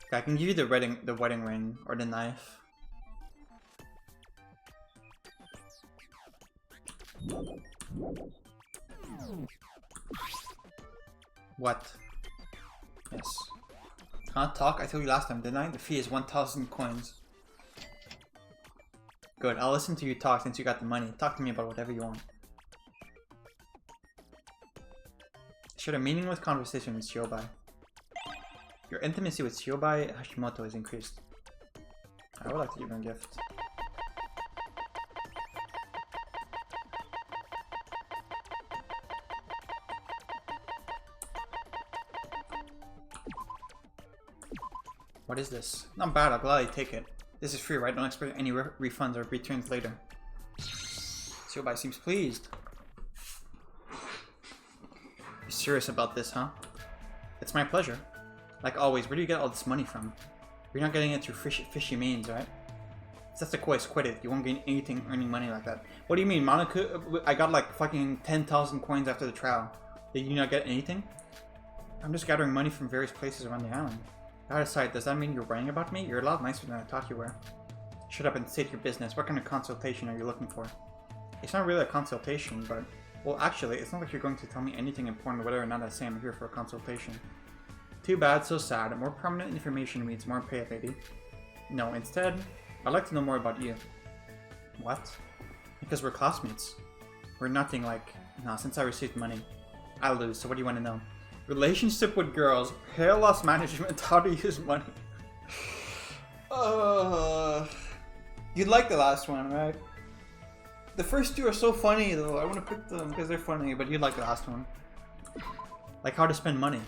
Okay, I can give you the wedding ring or the knife. What? Yes. Can't talk? I told you last time, didn't I? The fee is 1,000 coins. Good, I'll listen to you talk since you got the money. Talk to me about whatever you want. Shared a meaningless conversation with Shiobai. Your intimacy with Shiobai Hashimoto is increased. I would like to give him a gift. What is this? Not bad, I'll gladly take it. This is free, right? Don't expect any refunds or returns later. Shiobai seems pleased. You're serious about this, huh? It's my pleasure. Like always, where do you get all this money from? You're not getting it through fishy means, right? If that's the quest, quit it. You won't gain anything earning money like that. What do you mean, Monaco? I got like fucking 10,000 coins after the trial. Did you not get anything? I'm just gathering money from various places around the island. Out of sight, does that mean you're worrying about me? You're a lot nicer than I thought you were. Shut up and state your business. What kind of consultation are you looking for? It's not really a consultation, but... Well, actually, it's not like you're going to tell me anything important whether or not I say I'm here for a consultation. Too bad, so sad. More permanent information means more pay, lady. No, instead, I'd like to know more about you. What? Because we're classmates. We're nothing like... Nah, since I received money. I lose, so what do you want to know? Relationship with girls, hair loss management, how to use money. You'd like the last one, right? The first two are so funny though, I want to pick them because they're funny, but you'd like the last one. Like how to spend money.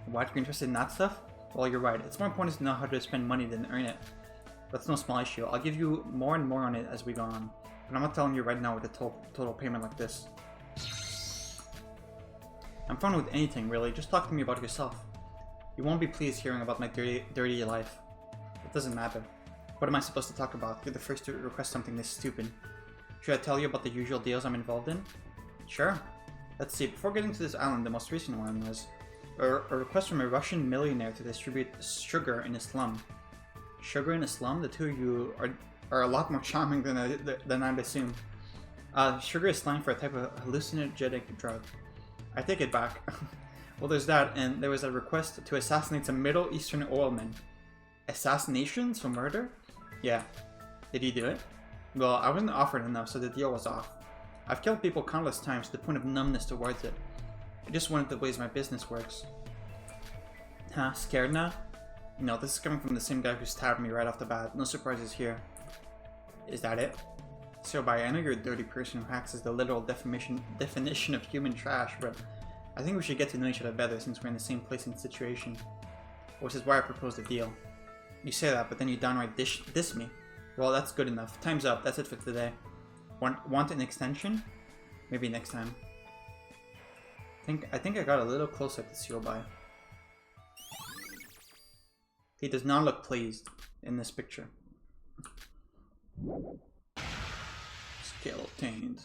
What, you're interested in that stuff? Well, you're right, it's more important to know how to spend money than earn it. That's no small issue, I'll give you more and more on it as we go on. But I'm not telling you right now with a total payment like this. I'm fine with anything, really. Just talk to me about yourself. You won't be pleased hearing about my dirty life. It doesn't matter. What am I supposed to talk about? You're the first to request something this stupid. Should I tell you about the usual deals I'm involved in? Sure. Let's see, before getting to this island, the most recent one was a request from a Russian millionaire to distribute sugar in a slum. Sugar in a slum? The two of you are a lot more charming than I'd assume. Sugar is slang for a type of hallucinogenic drug. I take it back. Well, there's that, and there was a request to assassinate some Middle Eastern oilmen. Assassinations for murder? Yeah. Did he do it? Well, I wasn't offered enough, so the deal was off. I've killed people countless times to the point of numbness towards it. I just wanted the ways my business works. Huh? Scared now? No, this is coming from the same guy who stabbed me right off the bat. No surprises here. Is that it? So, I know you're a dirty person who acts as the literal definition of human trash, but I think we should get to know each other better since we're in the same place and situation. Which is why I proposed a deal. You say that, but then you downright diss me. Well, that's good enough. Time's up. That's it for today. Want an extension? Maybe next time. I think I got a little closer to Siobai. He does not look pleased in this picture. Skill obtained.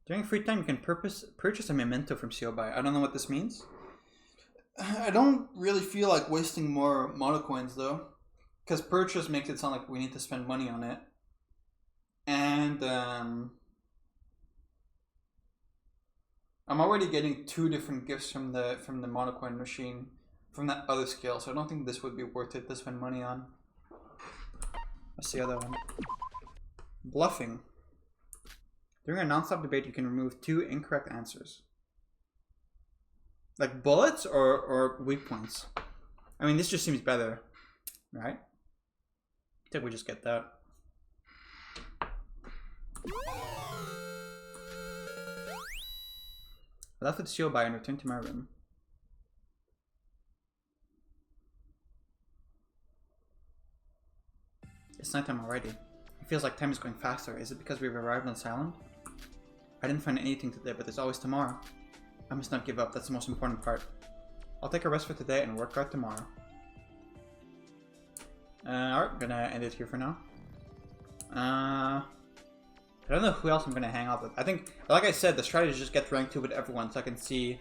During free time, you can purchase a memento from Siobai. I don't know what this means. I don't really feel like wasting more mono coins though, because purchase makes it sound like we need to spend money on it. And I'm already getting 2 different gifts from the mono coin machine from that other skill, so I don't think this would be worth it to spend money on. What's the other one? Bluffing. During a non-stop debate, you can remove 2 incorrect answers. Like bullets or weak points? I mean, this just seems better, right? I think we just get that. I left with Siobai and returned to my room. It's nighttime already. It feels like time is going faster. Is it because we've arrived on this island? I didn't find anything today, but there's always tomorrow. I must not give up. That's the most important part. I'll take a rest for today and work hard tomorrow. Alright, gonna end it here for now. I don't know who else I'm gonna hang out with. I think, like I said, the strategy is just get rank 2 with everyone so I can see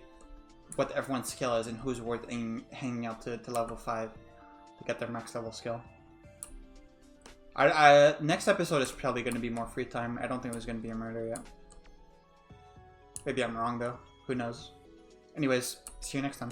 what everyone's skill is and who's worth hanging out to level 5 to get their max level skill. Next episode is probably going to be more free time. I don't think there's going to be a murder yet. Maybe I'm wrong though. Who knows? Anyways, see you next time.